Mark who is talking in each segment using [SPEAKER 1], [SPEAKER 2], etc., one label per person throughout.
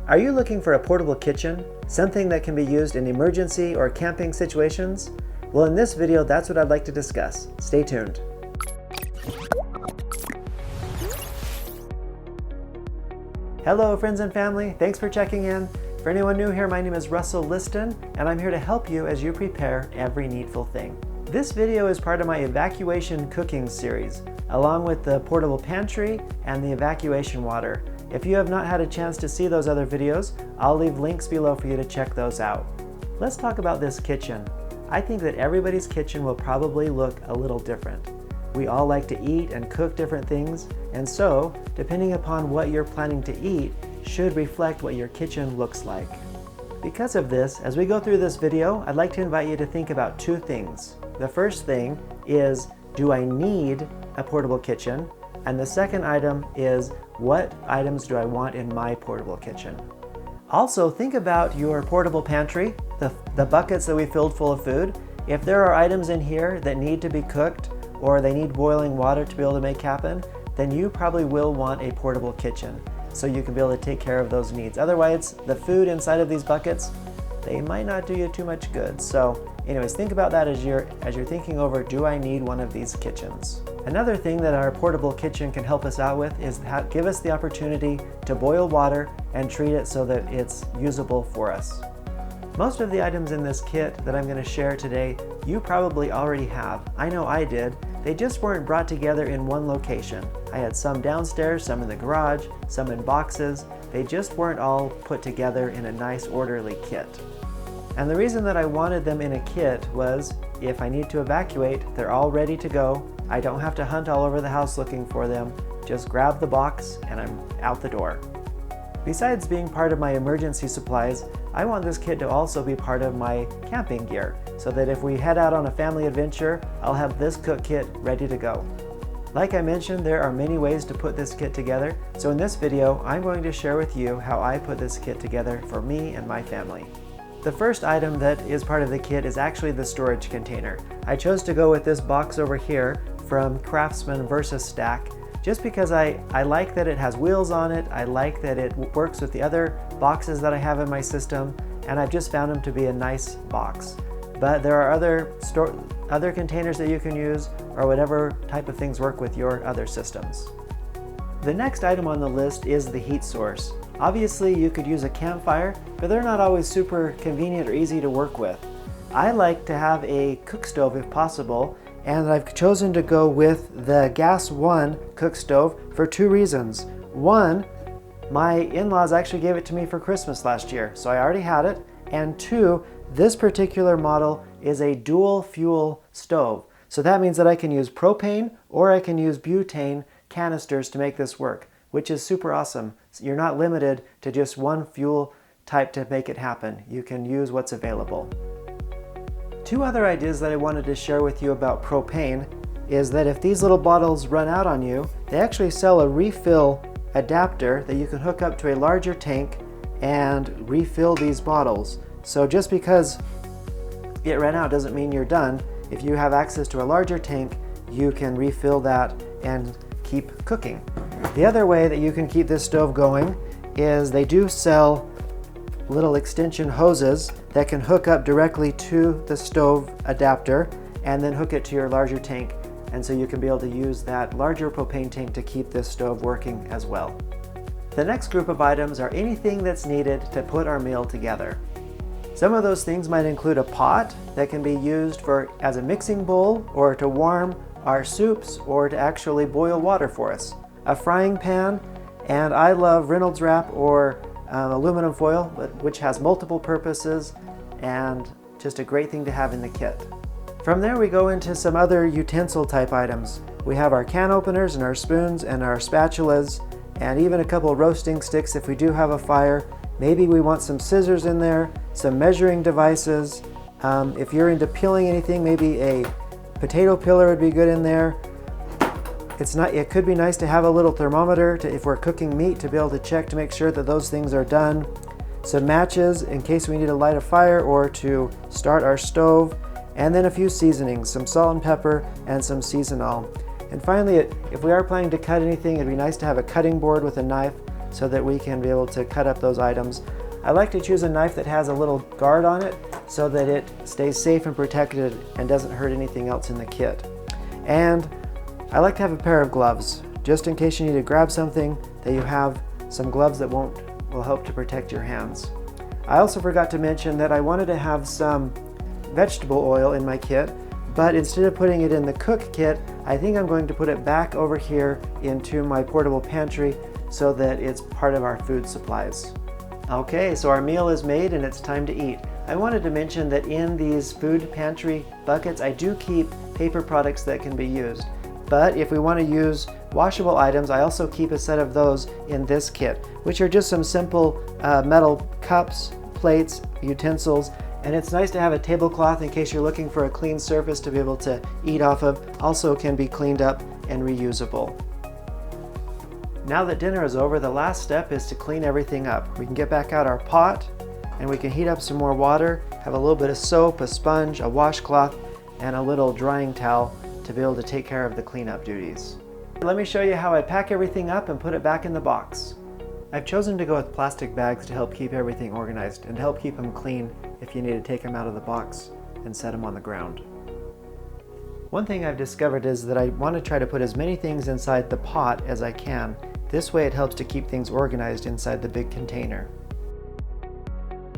[SPEAKER 1] Are you looking for a portable kitchen? Something that can be used in emergency or camping situations? Well, in this video, that's what I'd like to discuss. Stay tuned. Hello, friends and family. Thanks for checking in. For anyone new here, my name is Russell Liston, and I'm here to help you as you prepare every needful thing. This video is part of my Evacuation cooking series, along with the portable pantry and the evacuation water. If you have not had a chance to see those other videos, I'll leave links below for you to check those out. Let's talk about this kitchen. I think that everybody's kitchen will probably look a little different. We all like to eat and cook different things, and so, depending upon what you're planning to eat, should reflect what your kitchen looks like. Because of this, as we go through this video, I'd like to invite you to think about two things. The first thing is, do I need a portable kitchen? And the second item is, what items do I want in my portable kitchen? Also, think about your portable pantry, the buckets that we filled full of food. If there are items in here that need to be cooked or they need boiling water to be able to make happen, then you probably will want a portable kitchen so you can be able to take care of those needs. Otherwise, the food inside of these buckets, they might not do you too much good. So anyways, think about that as you're thinking over, do I need one of these kitchens? Another thing that our portable kitchen can help us out with is give us the opportunity to boil water and treat it so that it's usable for us. Most of the items in this kit that I'm going to share today, you probably already have. I know I did. They just weren't brought together in one location. I had some downstairs, some in the garage, some in boxes. They just weren't all put together in a nice orderly kit. And the reason that I wanted them in a kit was if I need to evacuate, they're all ready to go. I don't have to hunt all over the house looking for them. Just grab the box and I'm out the door. Besides being part of my emergency supplies, I want this kit to also be part of my camping gear, so that if we head out on a family adventure, I'll have this cook kit ready to go. Like I mentioned, there are many ways to put this kit together, so in this video, I'm going to share with you how I put this kit together for me and my family. The first item that is part of the kit is actually the storage container. I chose to go with this box over here from Craftsman Versus Stack, just because I like that it has wheels on it, I like that it works with the other boxes that I have in my system, and I've just found them to be a nice box. But there are other containers that you can use, or whatever type of things work with your other systems. The next item on the list is the heat source. Obviously you could use a campfire, but they're not always super convenient or easy to work with. I like to have a cook stove if possible, and I've chosen to go with the Gas 1 cook stove for two reasons. One, my in-laws actually gave it to me for Christmas last year, so I already had it. And two, this particular model is a dual fuel stove. So that means that I can use propane or I can use butane canisters to make this work, which is super awesome. So you're not limited to just one fuel type to make it happen. You can use what's available. Two other ideas that I wanted to share with you about propane is that if these little bottles run out on you, they actually sell a refill adapter that you can hook up to a larger tank and refill these bottles. So just because it ran out doesn't mean you're done. If you have access to a larger tank, you can refill that and keep cooking. The other way that you can keep this stove going is they do sell little extension hoses that can hook up directly to the stove adapter and then hook it to your larger tank, and so you can be able to use that larger propane tank to keep this stove working as well. The next group of items are anything that's needed to put our meal together. Some of those things might include a pot that can be used as a mixing bowl or to warm our soups or to actually boil water for us. A frying pan, and I love Reynolds wrap or aluminum foil, which has multiple purposes and just a great thing to have in the kit. From there we go into some other utensil type items. We have our can openers and our spoons and our spatulas and even a couple roasting sticks if we do have a fire. Maybe we want some scissors in there, some measuring devices. If you're into peeling anything, maybe a potato peeler would be good in there. It could be nice to have a little thermometer if we're cooking meat to be able to check to make sure that those things are done. Some matches in case we need to light a fire or to start our stove. And then a few seasonings, some salt and pepper and some seasonal. And finally, if we are planning to cut anything, it'd be nice to have a cutting board with a knife so that we can be able to cut up those items. I like to choose a knife that has a little guard on it so that it stays safe and protected and doesn't hurt anything else in the kit. And I like to have a pair of gloves, just in case you need to grab something, that you have some gloves that will help to protect your hands. I also forgot to mention that I wanted to have some vegetable oil in my kit, but instead of putting it in the cook kit, I think I'm going to put it back over here into my portable pantry so that it's part of our food supplies. Okay, so our meal is made and it's time to eat. I wanted to mention that in these food pantry buckets, I do keep paper products that can be used. But if we want to use washable items, I also keep a set of those in this kit, which are just some simple metal cups, plates, utensils, and it's nice to have a tablecloth in case you're looking for a clean surface to be able to eat off of. Also can be cleaned up and reusable. Now that dinner is over, the last step is to clean everything up. We can get back out our pot and we can heat up some more water, have a little bit of soap, a sponge, a washcloth, and a little drying towel to be able to take care of the cleanup duties. Let me show you how I pack everything up and put it back in the box. I've chosen to go with plastic bags to help keep everything organized and to help keep them clean if you need to take them out of the box and set them on the ground. One thing I've discovered is that I want to try to put as many things inside the pot as I can. This way it helps to keep things organized inside the big container.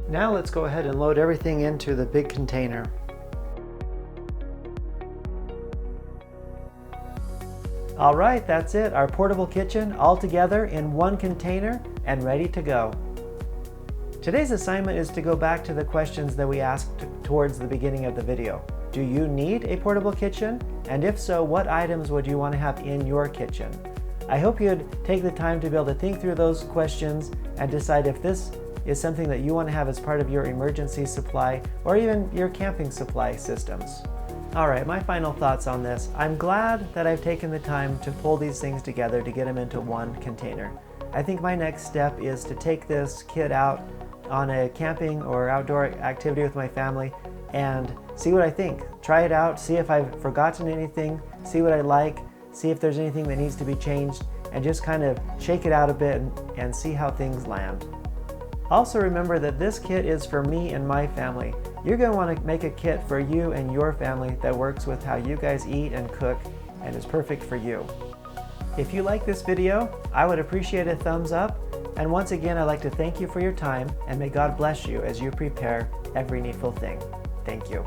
[SPEAKER 1] Now let's go ahead and load everything into the big container. All right, that's it. Our portable kitchen all together in one container and ready to go. Today's assignment is to go back to the questions that we asked towards the beginning of the video. Do you need a portable kitchen? And if so, what items would you want to have in your kitchen? I hope you'd take the time to be able to think through those questions and decide if this is something that you want to have as part of your emergency supply or even your camping supply systems. All right, my final thoughts on this. I'm glad that I've taken the time to pull these things together to get them into one container. I think my next step is to take this kit out on a camping or outdoor activity with my family and see what I think. Try it out, see if I've forgotten anything, see what I like, see if there's anything that needs to be changed, and just kind of shake it out a bit and see how things land. Also remember that this kit is for me and my family. You're going to want to make a kit for you and your family that works with how you guys eat and cook and is perfect for you. If you like this video, I would appreciate a thumbs up. And once again, I'd like to thank you for your time and may God bless you as you prepare every needful thing. Thank you.